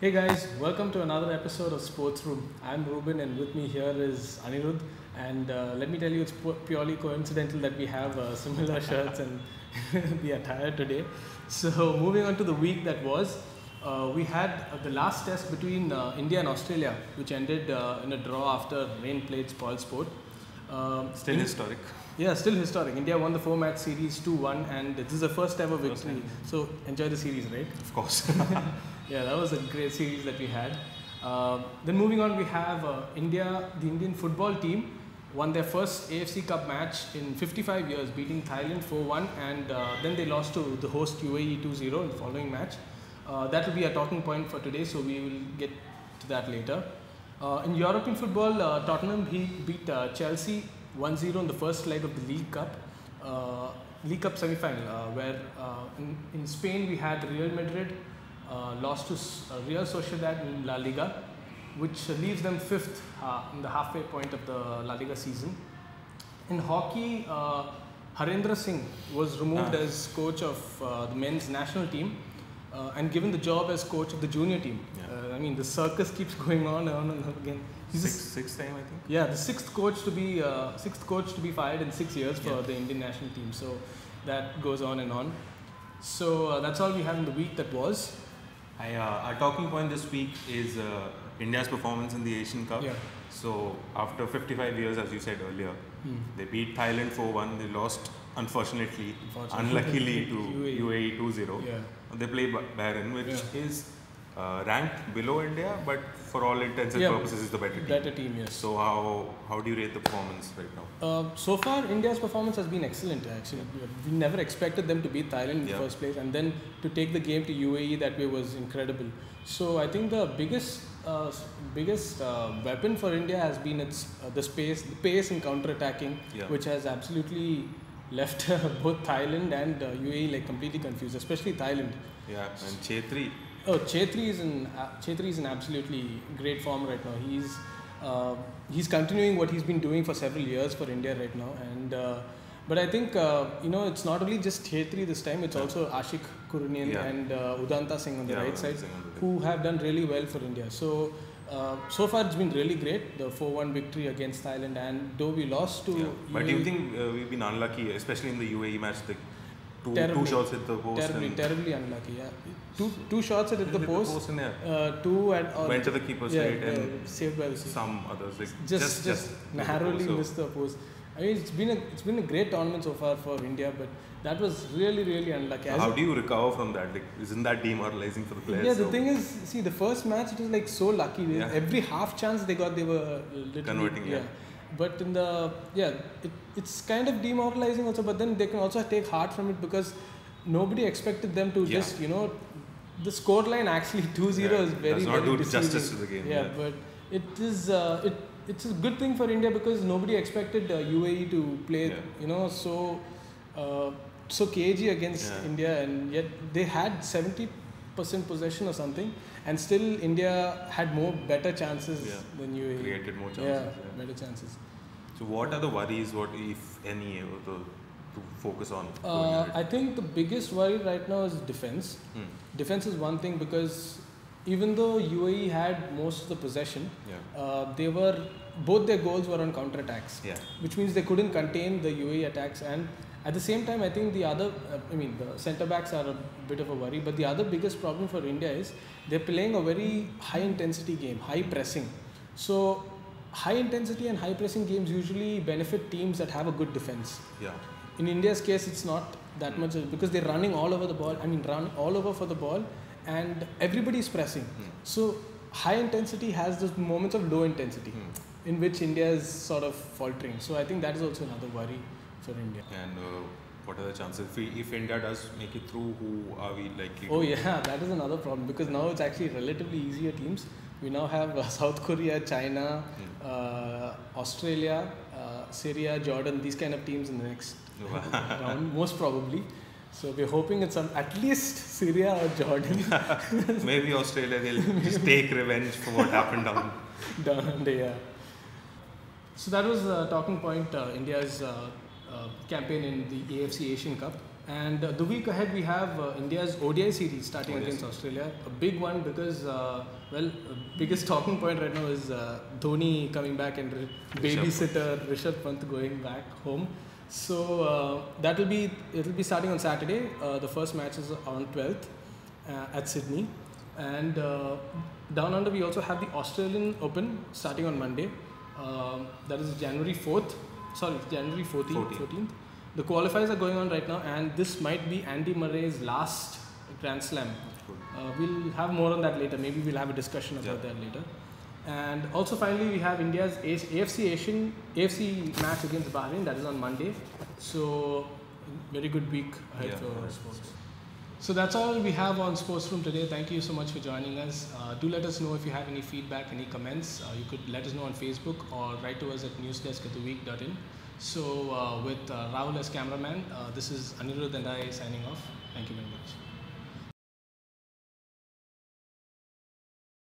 Hey guys, welcome to another episode of SportsRoom. I'm Reuben and with me here is Anirudh. And let me tell you, it's purely coincidental that we have similar shirts and the attire today. So moving on to the week that was, we had the last test between India and Australia, which ended in a draw after rain played spoil sport. Still historic. Yeah, still historic. India won the 4-match series 2-1 and this is the first ever victory. So enjoy the series, right? Of course. Yeah, that was a great series that we had. Then moving on, we have India, the Indian football team won their first AFC Cup match in 55 years, beating Thailand 4-1 and then they lost to the host UAE 2-0 in the following match. That will be a talking point for today, so we will get to that later. In European football, Tottenham beat Chelsea 1-0 in the first leg of the League Cup semi-final, where in Spain we had Real Madrid lost to Real Sociedad in La Liga, which leaves them fifth in the halfway point of the La Liga season. In hockey, Harendra Singh was removed as coach of the men's national team and given the job as coach of the junior team. I mean, the circus keeps going on and on again. Sixth time, I think. Yeah, the sixth coach to be fired in 6 years for the Indian national team. So that goes on and on. So that's all we have in the week that was. Our talking point this week is India's performance in the Asian Cup. Yeah. So after 55 years, as you said earlier, they beat Thailand 4-1. They lost, unluckily to UAE 2-0. Yeah. They play Bahrain, which is ranked below India, but for all intents and purposes is the better team. Better team, yes. So how do you rate the performance right now? So far, India's performance has been excellent. Actually, we never expected them to beat Thailand in the first place, and then to take the game to UAE that way was incredible. So I think the biggest weapon for India has been the pace in counter-attacking, which has absolutely left both Thailand and UAE like completely confused, especially Thailand. Yeah, and Chhetri. Oh, Chhetri is in absolutely great form right now. He's continuing what he's been doing for several years for India right now, and but I think it's not only just Chhetri this time; it's also Ashik Kurunian and Udanta Singh on the right side, who have done really well for India. So so far it's been really great. The 4-1 victory against Thailand, and though we lost to. But do you think we've been unlucky, especially in the UAE match? Two shots hit the post. Terribly unlucky. Yeah, two shots hit the post. Two went to the keeper's right and saved by the some others. Like just narrowly missed the post. I mean, it's been a great tournament so far for India, but that was really unlucky. So how do you recover from that? Like, isn't that demoralizing for the players? Yeah, the thing is, see, the first match it was like so lucky. Every half chance they got, they were converting. But in it's kind of demoralizing also. But then they can also take heart from it because nobody expected them to just the scoreline actually 2-0 is very does not do deceiving. justice to the game. Yeah, but it is it's a good thing for India because nobody expected UAE to play so cagey against India, and yet they had 70% possession or something, and still India had better chances than UAE. Created more chances. Better chances. So what are the worries, what if any, to focus on? I think the biggest worry right now is defense. Defense is one thing because even though UAE had most of the possession, both their goals were on counter-attacks, which means they couldn't contain the UAE attacks. And at the same time, I think the centre-backs are a bit of a worry, but the other biggest problem for India is they're playing a very high-intensity game, high pressing. So high-intensity and high-pressing games usually benefit teams that have a good defense. In India's case, it's not that much because they're running all over the ball. Run all over for the ball, and everybody's pressing. So high intensity has those moments of low intensity in which India is sort of faltering. So I think that is also another worry for India. And what are the chances? If India does make it through, who are we likely to? Oh yeah, that is another problem because now it's actually relatively easier teams. We now have South Korea, China, Australia, Syria, Jordan, these kind of teams in the next round, most probably. So we're hoping it's at least Syria or Jordan. Maybe Australia, they'll just take revenge for what happened down there. So that was the talking point, India's campaign in the AFC Asian Cup. And the week ahead we have India's ODI series starting against Australia. A big one because, biggest talking point right now is Dhoni coming back and babysitter Rishabh Pant going back home. So it'll be starting on Saturday. The first match is on 12th at Sydney. And down under we also have the Australian Open starting on Monday. That is January 14th. The qualifiers are going on right now, and this might be Andy Murray's last Grand Slam. We'll have more on that later. Maybe we'll have a discussion about that later. And also finally we have India's AFC match against Bahrain. That is on Monday. So very good week ahead for sports. So that's all we have on SportsRoom today. Thank you so much for joining us. Do let us know if you have any feedback, any comments. You could let us know on Facebook or write to us at newsdesk@theweek.in. So with Rahul as cameraman, this is Anirudh and I signing off. Thank you very much.